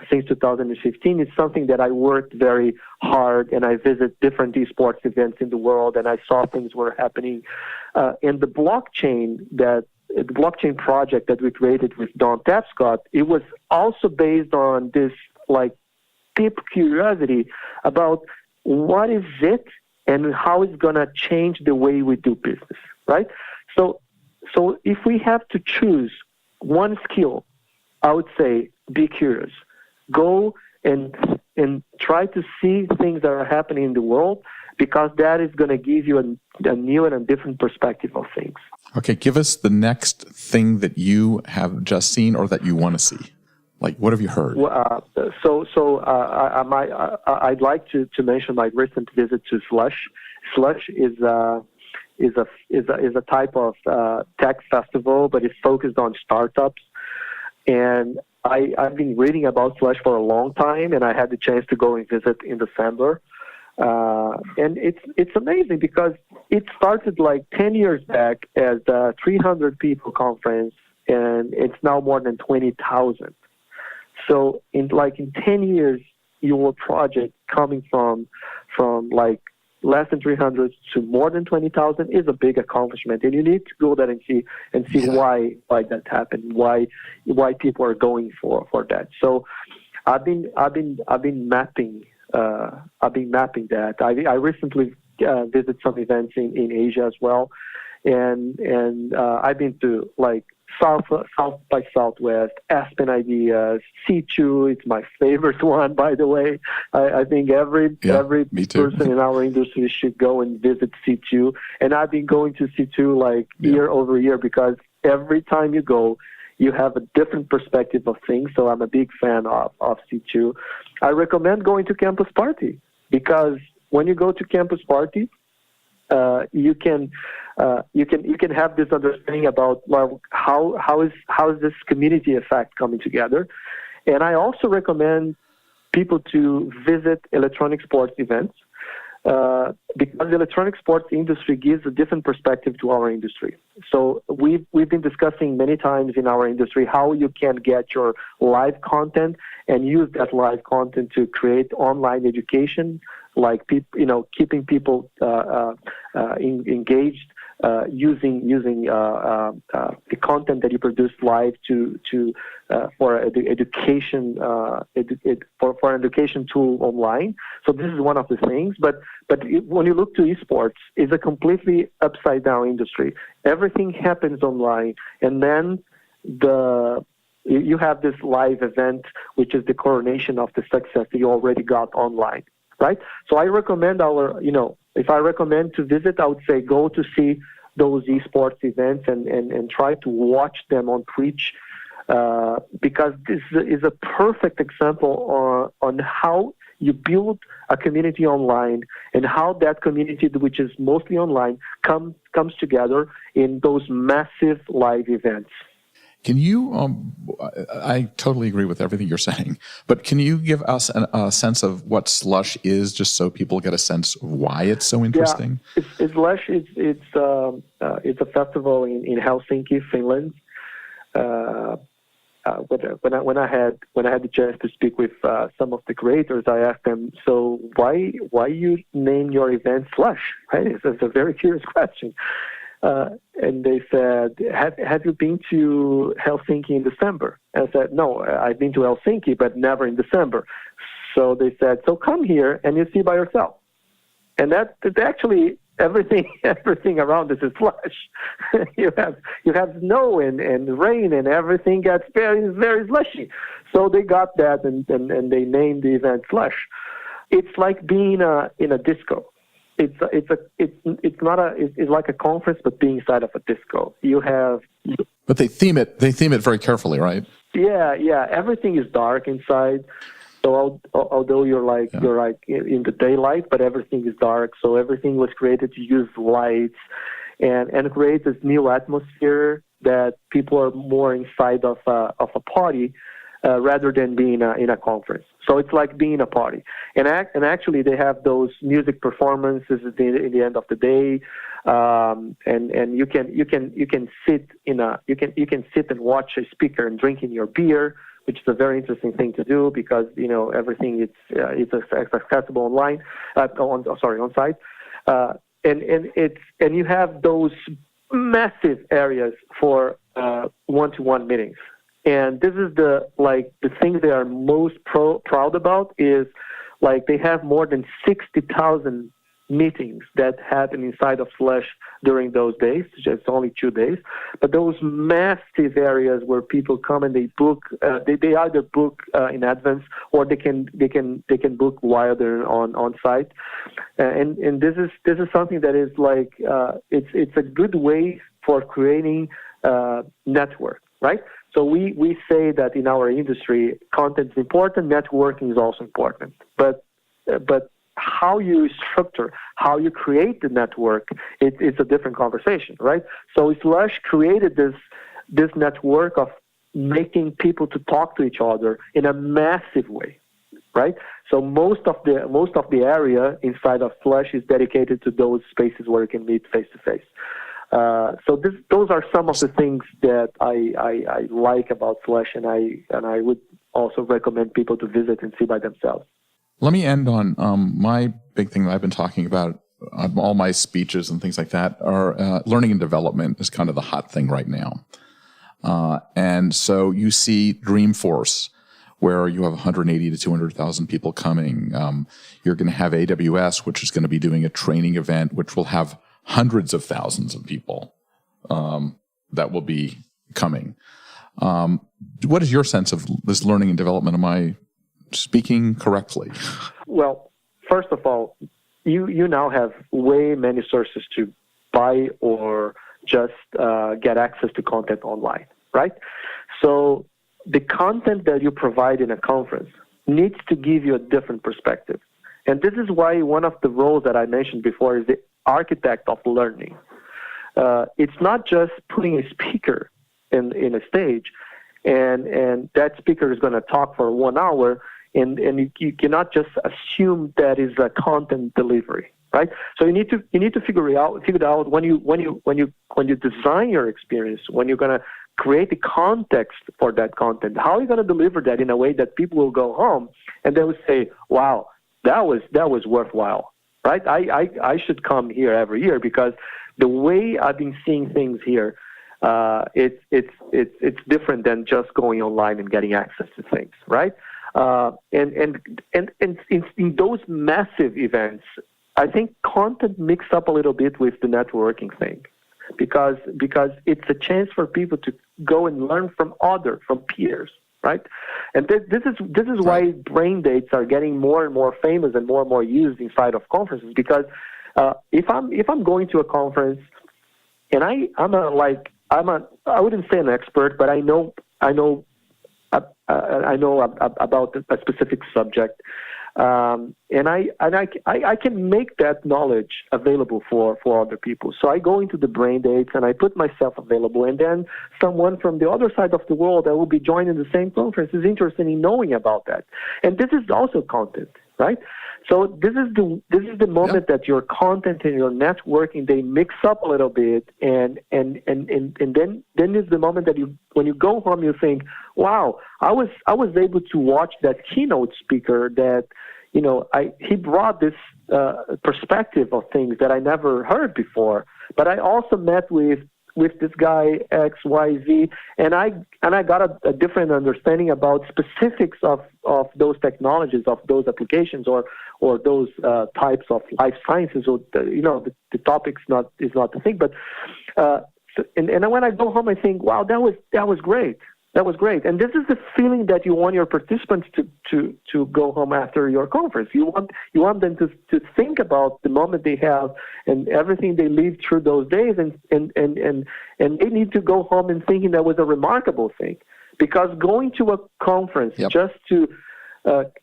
since 2015 is something that I worked very hard, and I visit different esports events in the world, and I saw things were happening. And the blockchain project that we created with Don Tapscott, it was also based on this deep curiosity about what is it and how it's going to change the way we do business, right? So if we have to choose one skill, I would say be curious. Go and try to see things that are happening in the world, because that is going to give you a new and a different perspective of things. Okay, give us the next thing that you have just seen or that you want to see. Like, what have you heard? Well, I'd like to mention my recent visit to Slush. Slush is a type of tech festival, but it's focused on startups. And I've been reading about Slush for a long time, and I had the chance to go and visit in December. And it's amazing because it started like 10 years back as a 300 people conference, and it's now more than 20,000. So in 10 years, your project coming from like less than 300 to more than 20,000 is a big accomplishment, and you need to go there and see why that happened, why people are going for that. So I've been mapping that. I recently visited some events in Asia as well, and I've been to like South by Southwest, Aspen Ideas, C2. It's my favorite one, by the way. I think every person in our industry should go and visit C2. And I've been going to C2 like year over year because every time you go, you have a different perspective of things. So I'm a big fan of C2. I recommend going to Campus Party because when you go to Campus Party, you can have this understanding about how is this community effect coming together. And I also recommend people to visit electronic sports events because the electronic sports industry gives a different perspective to our industry. So we've been discussing many times in our industry how you can get your live content and use that live content to create online education, like keeping people engaged, using the content that you produce live for education for an education tool online. So this is one of the things. But when you look to esports, it's a completely upside down industry. Everything happens online, and then you have this live event, which is the coronation of the success that you already got online. Right? So I recommend if I recommend to visit, I would say go to see those esports events and try to watch them on Twitch because this is a perfect example on how you build a community online and how that community, which is mostly online, comes together in those massive live events. Can you, I totally agree with everything you're saying, but can you give us a sense of what Slush is, just so people get a sense of why it's so interesting? Yeah, Slush, it's a festival in Helsinki, Finland. When I had the chance to speak with some of the creators, I asked them, so why you name your event Slush? Right? It's a very curious question. And they said, have you been to Helsinki in December? And I said, no, I've been to Helsinki, but never in December. So they said, so come here and you see by yourself. And that's actually everything around this is slush. you have snow and rain and everything gets very, very slushy. So they got that and they named the event Slush. It's like being in a disco. It's like a conference, but being inside of a disco. But they theme it very carefully, right? Yeah. Everything is dark inside. So although you're in the daylight, but everything is dark. So everything was created to use lights and create this new atmosphere that people are more inside of a party rather than being in a conference. So it's like being a party. And actually they have those music performances at the end of the day, and you can sit and watch a speaker and drinking your beer, which is a very interesting thing to do because everything it's accessible online, on site, and you have those massive areas for one-to-one meetings. And this is the thing they are most proud about is like they have more than 60,000 meetings that happen inside of Slush during those days. It's only 2 days, but those massive areas where people come and they book, they either book in advance or they can book while they're on site. And this is something that is like it's a good way for creating network, right? So we say that in our industry, content is important, networking is also important. But how you structure, how you create the network, it's a different conversation, right? So Slush created this network of making people to talk to each other in a massive way, right? So most of the area inside of Slush is dedicated to those spaces where you can meet face to face. So those are some of the things that I like about Slush, and I would also recommend people to visit and see by themselves. Let me end on my big thing that I've been talking about on all my speeches and things like that are learning and development is kind of the hot thing right now. And so you see Dreamforce, where you have 180 to 200,000 people coming. You're going to have AWS, which is going to be doing a training event, which will have hundreds of thousands of people that will be coming. What is your sense of this learning and development? Am I speaking correctly? Well, first of all, you now have way many sources to buy or just get access to content online, right? So the content that you provide in a conference needs to give you a different perspective. And this is why one of the roles that I mentioned before is the architect of learning. It's not just putting a speaker in a stage and that speaker is going to talk for 1 hour and you cannot just assume that is a content delivery, right? So you need to figure it out when you design your experience, when you're going to create the context for that content. How are you going to deliver that in a way that people will go home and they will say, "Wow, that was worthwhile." Right? I should come here every year because the way I've been seeing things here, it's different than just going online and getting access to things, right? And in those massive events, I think content mixed up a little bit with the networking thing, because it's a chance for people to go and learn from peers. Right, and this is why brain dates are getting more and more famous and more used inside of conferences. Because if I'm going to a conference and I wouldn't say an expert, but I know about a specific subject, and I can make that knowledge available for other people. So I go into the brain dates and I put myself available, and then someone from the other side of the world that will be joining the same conference is interested in knowing about that. And this is also content, right? So this is the moment that your content and your networking, they mix up a little bit, and then is the moment that when you go home you think, wow, I was able to watch that keynote speaker that, he brought this perspective of things that I never heard before. But I also met with this guy XYZ, and I got a different understanding about specifics of those technologies, of those applications, or those types of life sciences. Or the topic's is not the thing. But and when I go home, I think, wow, that was great. That was great. And this is the feeling that you want your participants to go home after your conference. You want them to think about the moment they have and everything they lived through those days, and they need to go home and thinking that was a remarkable thing. Because going to a conference just to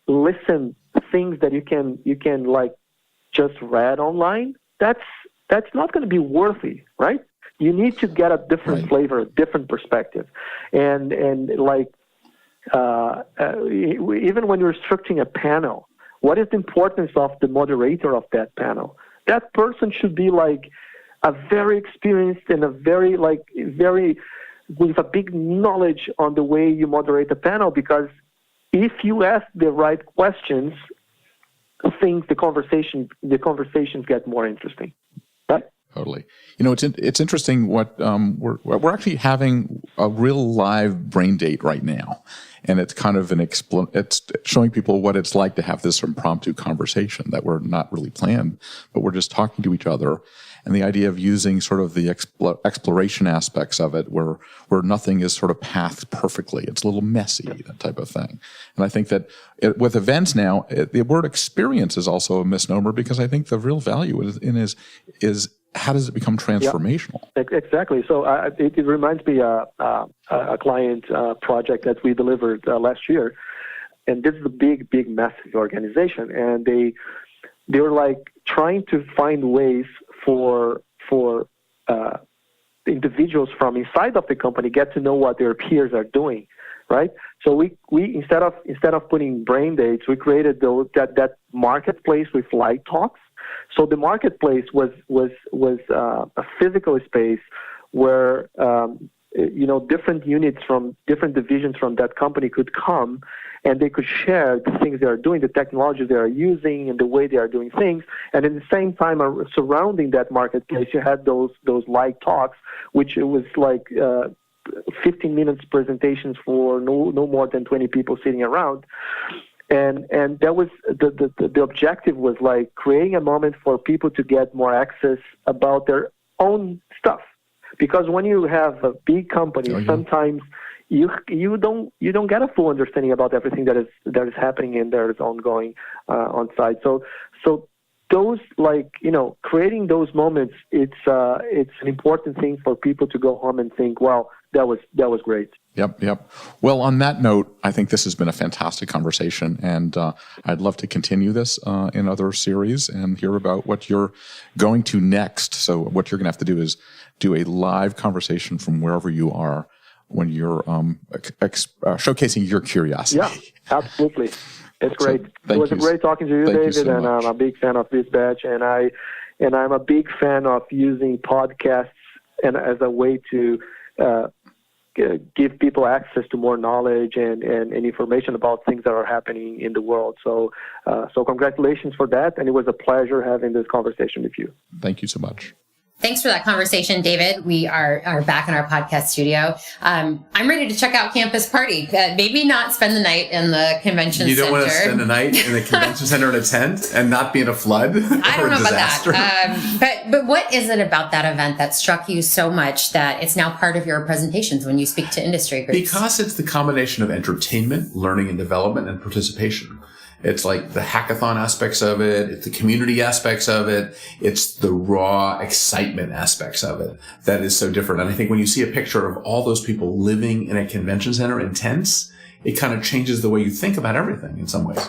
listen things that you can like just read online, that's not going to be worthy, right? You need to get a different flavor, a different perspective, and like even when you're structuring a panel, what is the importance of the moderator of that panel? That person should be like a very experienced and a very with a big knowledge on the way you moderate a panel, because if you ask the right questions, the conversations get more interesting, right? Totally. It's interesting what we're actually having a real live brain date right now, and it's kind of it's showing people what it's like to have this impromptu conversation that we're not really planned, but we're just talking to each other, and the idea of using sort of the exploration aspects of it, where nothing is sort of pathed perfectly. It's a little messy, that type of thing. And I think that with events now, the word experience is also a misnomer, because I think the real value is how does it become transformational? Yeah, exactly. So it reminds me of a client project that we delivered last year, and this is a big, massive organization, and they were like trying to find ways for individuals from inside of the company get to know what their peers are doing, right? So we instead of putting brain dates, we created that marketplace with light talks. So the marketplace was a physical space where different units from different divisions from that company could come, and they could share the things they are doing, the technologies they are using, and the way they are doing things. And at the same time, surrounding that marketplace, you had those light talks, which it was like 15 minutes presentations for no more than 20 people sitting around. And that was the objective was like creating a moment for people to get more access about their own stuff. Because when you have a big company, sometimes you don't get a full understanding about everything that is happening and that is ongoing on site. So those, like, creating those moments, it's an important thing for people to go home and think, wow, that was great. Yep. Well, on that note, I think this has been a fantastic conversation, and I'd love to continue this in other series and hear about what you're going to next. So what you're going to have to do is do a live conversation from wherever you are when you're showcasing your curiosity. Yeah, absolutely. It's great. It was great talking to you, David, so and I'm a big fan of BizBash, and I'm a big fan of using podcasts and as a way to give people access to more knowledge and information about things that are happening in the world. So congratulations for that, and it was a pleasure having this conversation with you. Thank you so much. Thanks for that conversation, David. We are back in our podcast studio. I'm ready to check out Campus Party. Maybe not spend the night in the convention center. You don't want to spend the night in the convention center in a tent and not be in a flood? I don't know about that. But what is it about that event that struck you so much that it's now part of your presentations when you speak to industry groups? Because it's the combination of entertainment, learning and development, and participation. It's like the hackathon aspects of it. It's the community aspects of it. It's the raw excitement aspects of it that is so different. And I think when you see a picture of all those people living in a convention center in tents, it kind of changes the way you think about everything in some ways.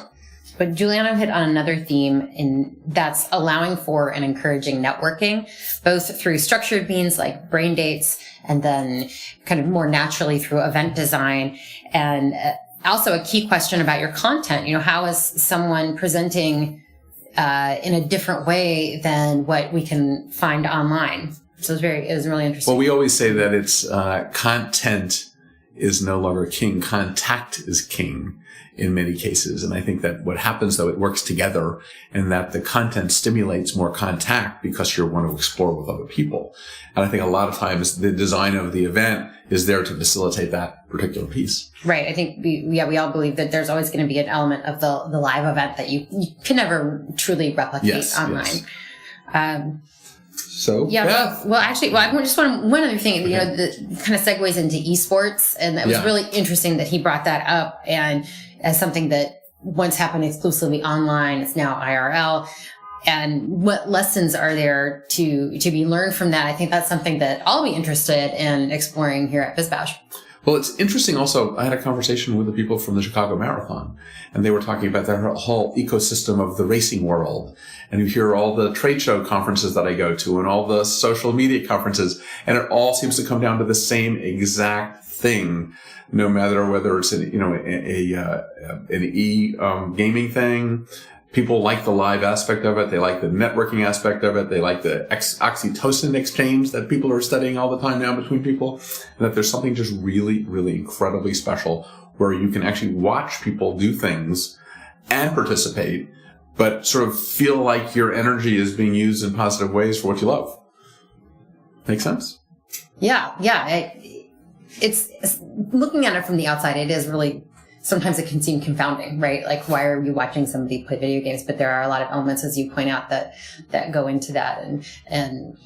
But Giuliano hit on another theme that's allowing for and encouraging networking, both through structured means like brain dates, and then kind of more naturally through event design. And also a key question about your content. How is someone presenting in a different way than what we can find online? So it was really interesting. Well, we always say that it's content is no longer king. Contact is king in many cases. And I think that what happens, though, it works together, and that the content stimulates more contact because you want to explore with other people. And I think a lot of times the design of the event is there to facilitate that particular piece. Right. I think we all believe that there's always going to be an element of the live event that you can never truly replicate online. Yes. Well, actually, I just want one other thing, that kind of segues into esports. And that was really interesting that he brought that up, and as something that once happened exclusively online, it's now IRL. And what lessons are there to be learned from that? I think that's something that I'll be interested in exploring here at BizBash. Well, it's interesting also, I had a conversation with the people from the Chicago Marathon, and they were talking about their whole ecosystem of the racing world. And you hear all the trade show conferences that I go to and all the social media conferences, and it all seems to come down to the same exact thing, no matter whether it's an gaming thing. People like the live aspect of it. They like the networking aspect of it. They like the oxytocin exchange that people are studying all the time now between people. And that there's something just really, really incredibly special where you can actually watch people do things and participate, but sort of feel like your energy is being used in positive ways for what you love. Make sense? Yeah. It's looking at it from the outside, it is really, sometimes it can seem confounding, right? Like, why are we watching somebody play video games? But there are a lot of elements, as you point out, that go into that and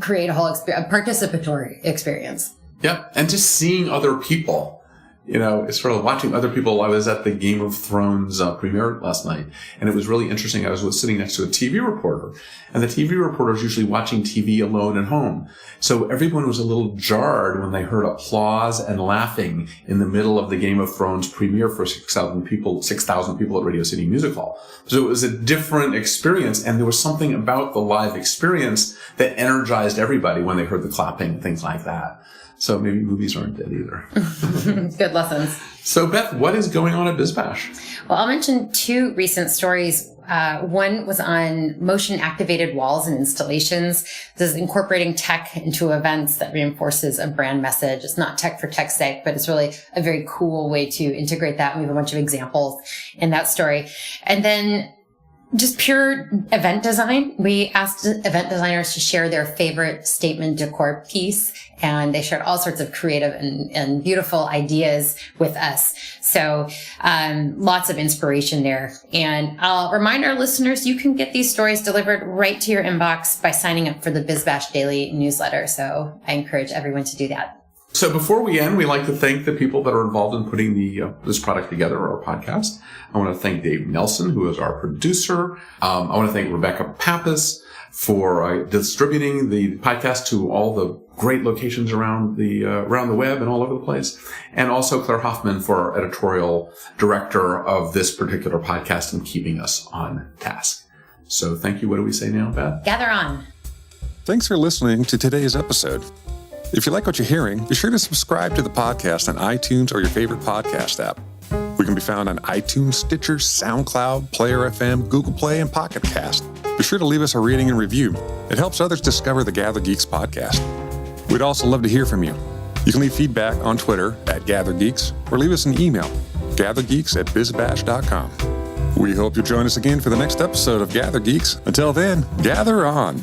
create a whole participatory experience. Yeah. And just seeing other people it's sort of watching other people. I was at the Game of Thrones premiere last night, and it was really interesting. I was sitting next to a TV reporter, and the TV reporter is usually watching TV alone at home. So everyone was a little jarred when they heard applause and laughing in the middle of the Game of Thrones premiere for 6,000 people at Radio City Music Hall. So it was a different experience, and there was something about the live experience that energized everybody when they heard the clapping and things like that. So maybe movies aren't dead either. Good lessons. So Beth, what is going on at BizBash? Well, I'll mention two recent stories. One was on motion activated walls and installations. This is incorporating tech into events that reinforces a brand message. It's not tech for tech's sake, but it's really a very cool way to integrate that. And we have a bunch of examples in that story. And then just pure event design. We asked event designers to share their favorite statement decor piece, and they shared all sorts of creative and beautiful ideas with us. So lots of inspiration there. And I'll remind our listeners, you can get these stories delivered right to your inbox by signing up for the BizBash Daily newsletter. So I encourage everyone to do that. So before we end, we like to thank the people that are involved in putting this product together, our podcast. I want to thank Dave Nelson, who is our producer. I want to thank Rebecca Pappas for distributing the podcast to all the great locations around the web and all over the place. And also Claire Hoffman for our editorial director of this particular podcast and keeping us on task. So thank you. What do we say now, Beth? Gather on. Thanks for listening to today's episode. If you like what you're hearing, be sure to subscribe to the podcast on iTunes or your favorite podcast app. We can be found on iTunes, Stitcher, SoundCloud, Player FM, Google Play, and Pocket Cast. Be sure to leave us a rating and review. It helps others discover the Gather Geeks podcast. We'd also love to hear from you. You can leave feedback on Twitter @GatherGeeks or leave us an email, gathergeeks@bizbash.com. We hope you'll join us again for the next episode of Gather Geeks. Until then, gather on.